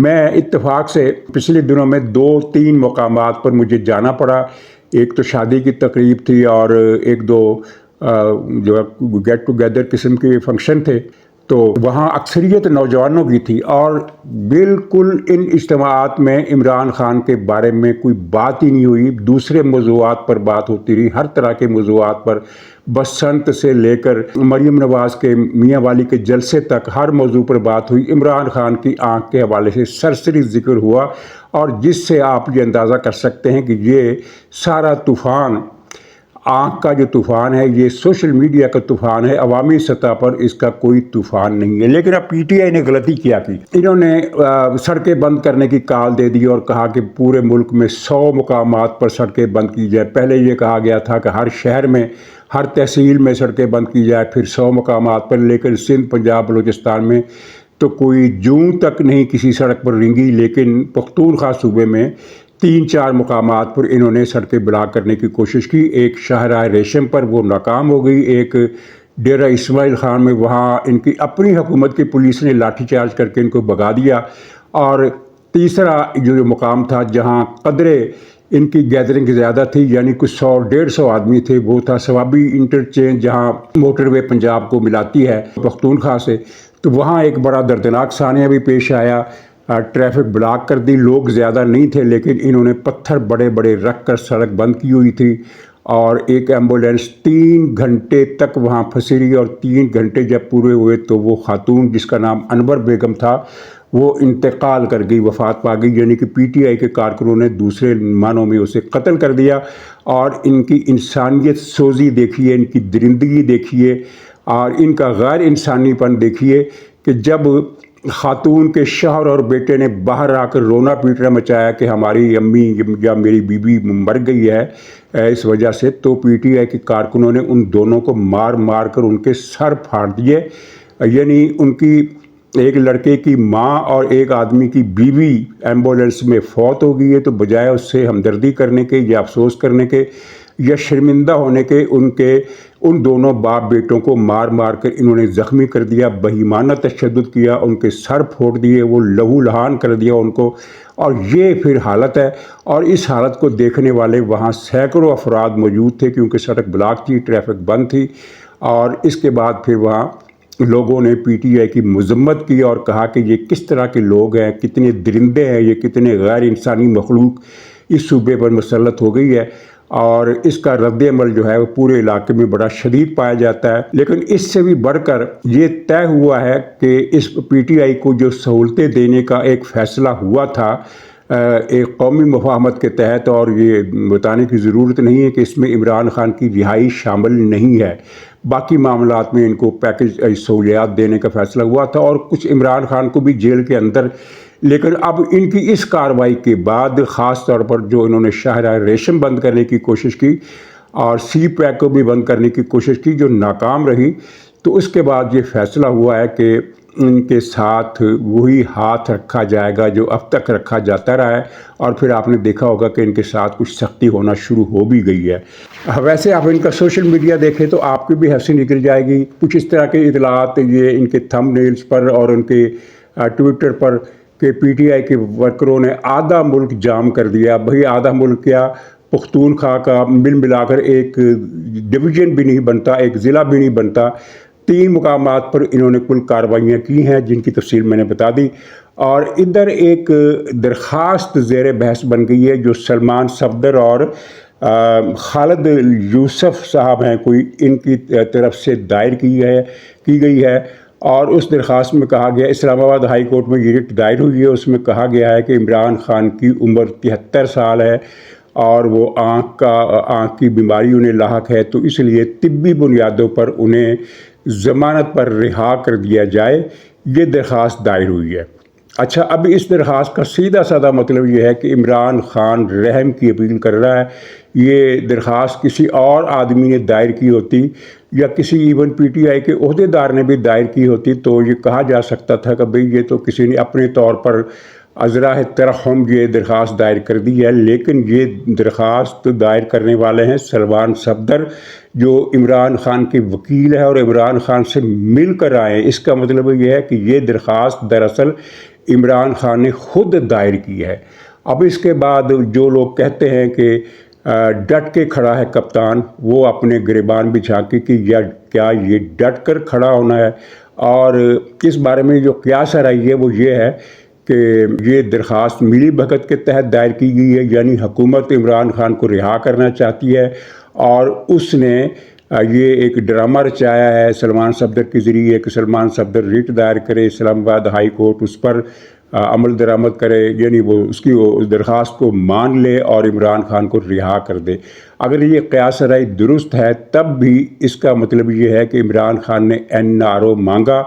میں اتفاق سے پچھلے دنوں میں 2-3 مقامات پر مجھے جانا پڑا. ایک تو شادی کی تقریب تھی اور ایک دو جو گیٹ ٹوگیدر قسم کے فنکشن تھے، تو وہاں اکثریت نوجوانوں کی تھی اور بالکل ان اجتماعات میں عمران خان کے بارے میں کوئی بات ہی نہیں ہوئی. دوسرے موضوعات پر بات ہوتی رہی، ہر طرح کے موضوعات پر، بسنت سے لے کر مریم نواز کے میاں والی کے جلسے تک ہر موضوع پر بات ہوئی. عمران خان کی آنکھ کے حوالے سے سرسری ذکر ہوا، اور جس سے آپ یہ اندازہ کر سکتے ہیں کہ یہ سارا طوفان، آنکھ کا جو طوفان ہے، یہ سوشل میڈیا کا طوفان ہے. عوامی سطح پر اس کا کوئی طوفان نہیں ہے. لیکن اب پی ٹی آئی نے غلطی کیا کی، انہوں نے سڑکیں بند کرنے کی کال دے دی اور کہا کہ پورے ملک میں 100 مقامات پر سڑکیں بند کی جائے. پہلے یہ کہا گیا تھا کہ ہر شہر میں، ہر تحصیل میں سڑکیں بند کی جائے، پھر 100 مقامات پر. لیکن سندھ، پنجاب، بلوچستان میں تو کوئی جون تک نہیں کسی سڑک پر رنگی. لیکن پختونخوا صوبے میں 3-4 مقامات پر انہوں نے سڑکیں بلاک کرنے کی کوشش کی. ایک شاہراہ ریشم پر وہ ناکام ہو گئی، ایک ڈیرہ اسماعیل خان میں وہاں ان کی اپنی حکومت کی پولیس نے لاٹھی چارج کر کے ان کو بھگا دیا. اور تیسرا جو مقام تھا جہاں قدرے ان کی گیدرنگ زیادہ تھی، یعنی کچھ 100-150 آدمی تھے، وہ تھا ثوابی انٹرچینج جہاں موٹر وے پنجاب کو ملاتی ہے پختونخوا سے. تو وہاں ایک بڑا دردناک سانحہ بھی پیش آیا. ٹریفک بلاک کر دی، لوگ زیادہ نہیں تھے لیکن انہوں نے پتھر بڑے بڑے رکھ کر سڑک بند کی ہوئی تھی. اور ایک ایمبولینس 3 گھنٹے تک وہاں پھنسی رہی، اور 3 گھنٹے جب پورے ہوئے تو وہ خاتون جس کا نام انور بیگم تھا وہ انتقال کر گئی، وفات پا گئی. یعنی کہ پی ٹی آئی کے کارکنوں نے دوسرے معنوں میں اسے قتل کر دیا. اور ان کی انسانیت سوزی دیکھیے، ان کی درندگی دیکھیے، اور ان کا غیر انسانی پن دیکھیے کہ جب خاتون کے شوہر اور بیٹے نے باہر آ کر رونا پیٹنا مچایا کہ ہماری امی یا میری بیوی مر گئی ہے اس وجہ سے، تو پی ٹی آئی کے کارکنوں نے ان دونوں کو مار مار کر ان کے سر پھاڑ دیے. یعنی ان کی ایک لڑکے کی ماں اور ایک آدمی کی بیوی ایمبولینس میں فوت ہو گئی ہے، تو بجائے اس سے ہمدردی کرنے کے یا افسوس کرنے کے یا شرمندہ ہونے کے، ان دونوں باپ بیٹوں کو مار مار کر انہوں نے زخمی کر دیا، بہیمانہ تشدد کیا، ان کے سر پھوڑ دیے، وہ لہو لہان کر دیا ان کو. اور یہ پھر حالت ہے. اور اس حالت کو دیکھنے والے وہاں سینکڑوں افراد موجود تھے کیونکہ سڑک بلاک تھی، ٹریفک بند تھی. اور اس کے بعد پھر وہاں لوگوں نے پی ٹی آئی کی مذمت کی اور کہا کہ یہ کس طرح کے لوگ ہیں، کتنے درندے ہیں، یہ کتنے غیر انسانی مخلوق اس صوبے پر مسلط ہو گئی ہے. اور اس کا رد عمل جو ہے وہ پورے علاقے میں بڑا شدید پایا جاتا ہے. لیکن اس سے بھی بڑھ کر یہ طے ہوا ہے کہ اس پی ٹی آئی کو جو سہولتیں دینے کا ایک فیصلہ ہوا تھا ایک قومی مفاہمت کے تحت، اور یہ بتانے کی ضرورت نہیں ہے کہ اس میں عمران خان کی رہائی شامل نہیں ہے، باقی معاملات میں ان کو پیکج سہولیات دینے کا فیصلہ ہوا تھا، اور کچھ عمران خان کو بھی جیل کے اندر. لیکن اب ان کی اس کارروائی کے بعد خاص طور پر جو انہوں نے شاہراہ ریشم بند کرنے کی کوشش کی اور سی پیک کو بھی بند کرنے کی کوشش کی جو ناکام رہی، تو اس کے بعد یہ فیصلہ ہوا ہے کہ ان کے ساتھ وہی ہاتھ رکھا جائے گا جو اب تک رکھا جاتا رہا ہے. اور پھر آپ نے دیکھا ہوگا کہ ان کے ساتھ کچھ سختی ہونا شروع ہو بھی گئی ہے. ویسے آپ ان کا سوشل میڈیا دیکھیں تو آپ کی بھی ہنسی نکل جائے گی. کچھ اس طرح کے اطلاعات یہ ان کے تھم نیلز پر اور ان کے ٹویٹر پر کہ پی ٹی آئی کے ورکروں نے آدھا ملک جام کر دیا. بھئی آدھا ملک کیا، پختونخوا کا مل ملا کر ایک ڈویژن بھی نہیں بنتا، ایک ضلع بھی نہیں بنتا. 3 مقامات پر انہوں نے کل کارروائیاں کی ہیں جن کی تفصیل میں نے بتا دی. اور ادھر ایک درخواست زیر بحث بن گئی ہے جو سلمان صفدر اور خالد یوسف صاحب ہیں کوئی، ان کی طرف سے دائر کی گئی ہے. اور اس درخواست میں کہا گیا، اسلام آباد ہائی کورٹ میں یہ رٹ دائر ہوئی ہے، اس میں کہا گیا ہے کہ عمران خان کی عمر 73 سال ہے اور وہ آنکھ کی بیماری انہیں لاحق ہے، تو اس لیے طبی بنیادوں پر انہیں ضمانت پر رہا کر دیا جائے. یہ درخواست دائر ہوئی ہے. اچھا، اب اس درخواست کا سیدھا سادہ مطلب یہ ہے کہ عمران خان رحم کی اپیل کر رہا ہے. یہ درخواست کسی اور آدمی نے دائر کی ہوتی یا کسی ایون پی ٹی آئی کے عہدے دار نے بھی دائر کی ہوتی تو یہ کہا جا سکتا تھا کہ بھئی یہ تو کسی نے اپنے طور پر ازراہ ترحم یہ درخواست دائر کر دی ہے. لیکن یہ درخواست دائر کرنے والے ہیں سلمان صفدر جو عمران خان کے وکیل ہے اور عمران خان سے مل کر آئے. اس کا مطلب یہ ہے کہ یہ درخواست دراصل عمران خان نے خود دائر کی ہے۔ اب اس کے بعد جو لوگ کہتے ہیں کہ ڈٹ کے کھڑا ہے کپتان، وہ اپنے گریبان بھی جھانکے کہ کیا یہ ڈٹ کر کھڑا ہونا ہے۔ اور اس بارے میں جو قیاس آرائی ہے وہ یہ ہے کہ یہ درخواست ملی بھگت کے تحت دائر کی گئی ہے، یعنی حکومت عمران خان کو رہا کرنا چاہتی ہے، اور اس نے یہ ایک ڈرامہ رچایا ہے سلمان صفدر کے ذریعے کہ سلمان صفدر ریٹ دائر کرے، اسلام آباد ہائی کورٹ اس پر عمل درآمد کرے، یعنی وہ اس کی درخواست کو مان لے اور عمران خان کو رہا کر دے۔ اگر یہ قیاس آرائی درست ہے تب بھی اس کا مطلب یہ ہے کہ عمران خان نے NRO مانگا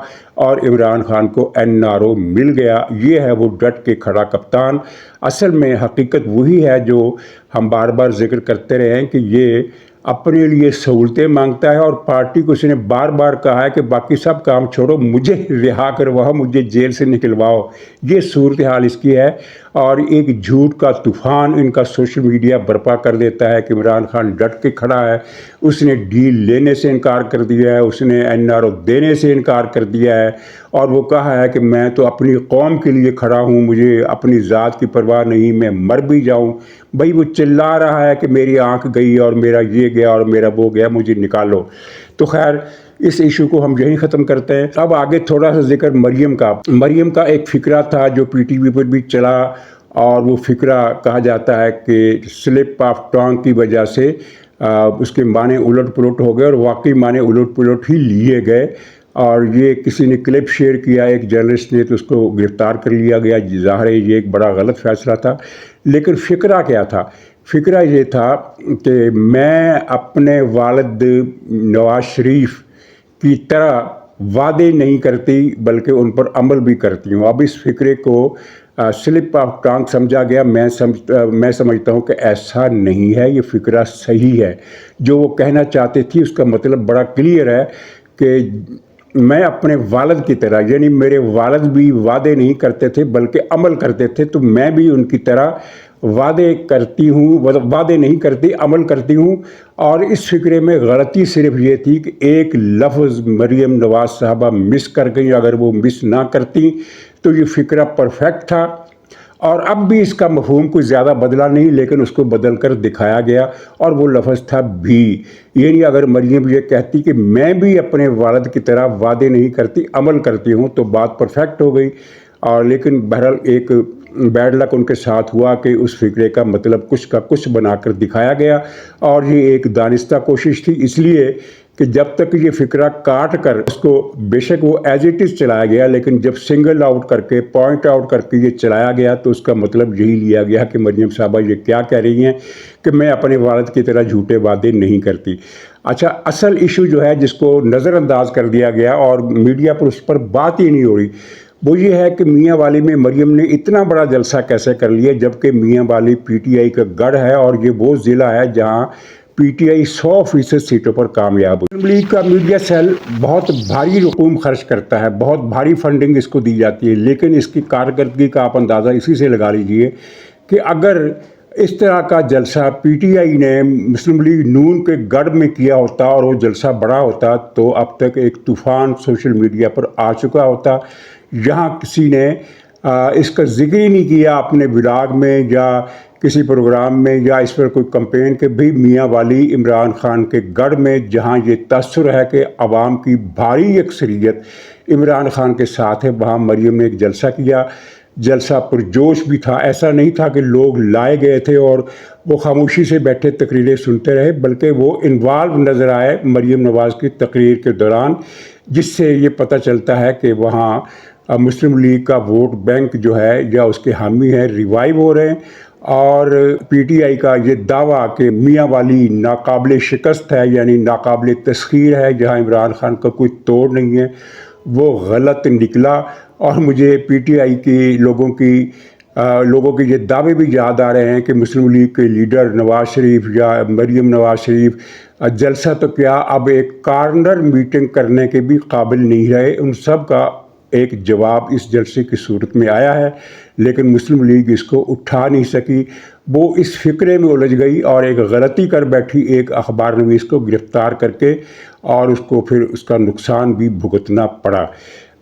اور عمران خان کو NRO مل گیا۔ یہ ہے وہ ڈٹ کے کھڑا کپتان۔ اصل میں حقیقت وہی ہے جو ہم بار بار ذکر کرتے رہے ہیں کہ یہ اپنے لیے سہولتیں مانگتا ہے، اور پارٹی کو اس نے بار بار کہا ہے کہ باقی سب کام چھوڑو، مجھے رہا کرواؤ، مجھے جیل سے نکلواؤ۔ یہ صورتحال اس کی ہے، اور ایک جھوٹ کا طوفان ان کا سوشل میڈیا برپا کر دیتا ہے کہ عمران خان ڈٹ کے کھڑا ہے، اس نے ڈیل لینے سے انکار کر دیا ہے، اس نے NRO دینے سے انکار کر دیا ہے، اور وہ کہا ہے کہ میں تو اپنی قوم کے لیے کھڑا ہوں، مجھے اپنی ذات کی پرواہ نہیں، میں مر بھی جاؤں۔ بھائی وہ چلا رہا ہے کہ میری آنکھ گئی اور میرا یہ گیا اور میرا وہ گیا، مجھے نکالو۔ تو خیر اس ایشو کو ہم یہیں ختم کرتے ہیں۔ اب آگے تھوڑا سا ذکر مریم کا ایک فقرہ تھا جو PTV پر بھی چلا، اور وہ فقرہ کہا جاتا ہے کہ سلپ آف ٹانگ کی وجہ سے اس کے معنی الٹ پلٹ ہو گئے، اور واقعی معنی الٹ پلٹ ہی لیے گئے، اور یہ کسی نے کلپ شیئر کیا ایک جرنلسٹ نے تو اس کو گرفتار کر لیا گیا۔ ظاہر ہے یہ ایک بڑا غلط فیصلہ تھا، لیکن فقرہ کیا تھا؟ فقرہ یہ تھا کہ میں اپنے والد نواز شریف کی طرح وعدے نہیں کرتی بلکہ ان پر عمل بھی کرتی ہوں۔ اب اس فقرے کو سلپ آف ٹانگ سمجھا گیا، میں سمجھتا ہوں کہ ایسا نہیں ہے، یہ فقرہ صحیح ہے۔ جو وہ کہنا چاہتے تھی اس کا مطلب بڑا کلیئر ہے کہ میں اپنے والد کی طرح، یعنی میرے والد بھی وعدے نہیں کرتے تھے بلکہ عمل کرتے تھے، تو میں بھی ان کی طرح وعدے کرتی ہوں، وعدے نہیں کرتی، عمل کرتی ہوں۔ اور اس فقرے میں غلطی صرف یہ تھی کہ ایک لفظ مریم نواز صاحبہ مس کر گئی، اگر وہ مس نہ کرتی تو یہ فقرہ پرفیکٹ تھا۔ اور اب بھی اس کا مفہوم کوئی زیادہ بدلا نہیں، لیکن اس کو بدل کر دکھایا گیا، اور وہ لفظ تھا بھی۔ یعنی اگر مریم یہ کہتی کہ میں بھی اپنے والد کی طرح وعدے نہیں کرتی، عمل کرتی ہوں، تو بات پرفیکٹ ہو گئی۔ اور لیکن بہرحال ایک بیڈ لک ان کے ساتھ ہوا کہ اس فقرے کا مطلب کچھ کا کچھ بنا کر دکھایا گیا، اور یہ ایک دانستہ کوشش تھی، اس لیے کہ جب تک یہ فقرہ کاٹ کر اس کو بے شک وہ ایز اٹ از چلایا گیا، لیکن جب سنگل آؤٹ کر کے پوائنٹ آؤٹ کر کے یہ چلایا گیا تو اس کا مطلب یہی لیا گیا کہ مریم صاحبہ یہ کیا کہہ رہی ہیں کہ میں اپنے والد کی طرح جھوٹے وعدے نہیں کرتی۔ اچھا، اصل ایشو جو ہے جس کو نظر انداز کر دیا گیا اور میڈیا پر اس پر بات ہی نہیں ہو رہی، وہ یہ ہے کہ میاں والی میں مریم نے اتنا بڑا جلسہ کیسے کر لیا، جبکہ میاں والی PTI کا گڑھ ہے، اور یہ وہ ضلع ہے جہاں PTI 100% سیٹوں پر کامیاب ہوئی۔ مسلم لیگ کا میڈیا سیل بہت بھاری رقوم خرچ کرتا ہے، بہت بھاری فنڈنگ اس کو دی جاتی ہے، لیکن اس کی کارکردگی کا آپ اندازہ اسی سے لگا لیجئے کہ اگر اس طرح کا جلسہ PTI نے مسلم لیگ نون کے گڑھ میں کیا ہوتا اور وہ جلسہ بڑا ہوتا تو اب تک ایک طوفان سوشل میڈیا پر آ چکا ہوتا۔ یہاں کسی نے اس کا ذکر ہی نہیں کیا اپنے بلاگ میں یا کسی پروگرام میں یا اس پر کوئی کمپین کہ بھی میاں والی عمران خان کے گڑھ میں، جہاں یہ تاثر ہے کہ عوام کی بھاری اکثریت عمران خان کے ساتھ ہے، وہاں مریم نے ایک جلسہ کیا۔ جلسہ پرجوش بھی تھا، ایسا نہیں تھا کہ لوگ لائے گئے تھے اور وہ خاموشی سے بیٹھے تقریریں سنتے رہے، بلکہ وہ انوالو نظر آئے مریم نواز کی تقریر کے دوران، جس سے یہ پتہ چلتا ہے کہ وہاں مسلم لیگ کا ووٹ بینک جو ہے یا اس کے حامی ہیں ریوائیو ہو رہے ہیں، اور PTI کا یہ دعویٰ کہ میاں والی ناقابل شکست ہے، یعنی ناقابل تسخیر ہے، جہاں عمران خان کا کوئی توڑ نہیں ہے، وہ غلط نکلا۔ اور مجھے PTI کی لوگوں کے یہ دعوے بھی یاد آ رہے ہیں کہ مسلم لیگ کے لیڈر نواز شریف یا مریم نواز شریف جلسہ تو کیا، اب ایک کارنر میٹنگ کرنے کے بھی قابل نہیں رہے۔ ان سب کا ایک جواب اس جلسے کی صورت میں آیا ہے، لیکن مسلم لیگ اس کو اٹھا نہیں سکی، وہ اس فقرے میں الجھ گئی اور ایک غلطی کر بیٹھی ایک اخبار نویس کو گرفتار کر کے، اور اس کو پھر اس کا نقصان بھی بھگتنا پڑا۔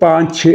5-6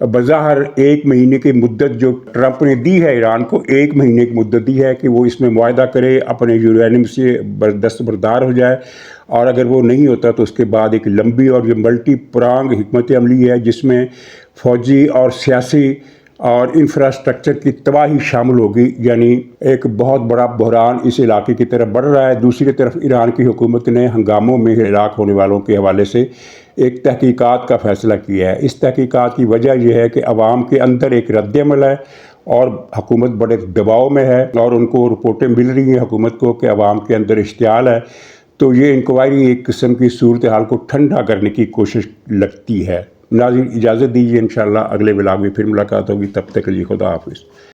بظاہر ایک مہینے کی مدت جو ٹرمپ نے دی ہے ایران کو، ایک مہینے کی مدت دی ہے کہ وہ اس میں معاہدہ کرے، اپنے یورینیم سے دستبردار ہو جائے، اور اگر وہ نہیں ہوتا تو اس کے بعد ایک لمبی اور جو ملٹی پرانگ حکمت عملی ہے جس میں فوجی اور سیاسی اور انفراسٹرکچر کی تباہی شامل ہوگی، یعنی ایک بہت بڑا بحران اس علاقے کی طرف بڑھ رہا ہے۔ دوسری طرف ایران کی حکومت نے ہنگاموں میں ہلاک ہونے والوں کے حوالے سے ایک تحقیقات کا فیصلہ کیا ہے۔ اس تحقیقات کی وجہ یہ ہے کہ عوام کے اندر ایک رد عمل ہے اور حکومت بڑے دباؤ میں ہے، اور ان کو رپورٹیں مل رہی ہیں حکومت کو کہ عوام کے اندر اشتعال ہے۔ تو یہ انکوائری ایک قسم کی صورتحال کو ٹھنڈا کرنے کی کوشش لگتی ہے۔ ناظرین اجازت دیجیے، انشاءاللہ اگلے ولاگ میں پھر ملاقات ہوگی، تب تک کے لیے خدا حافظ۔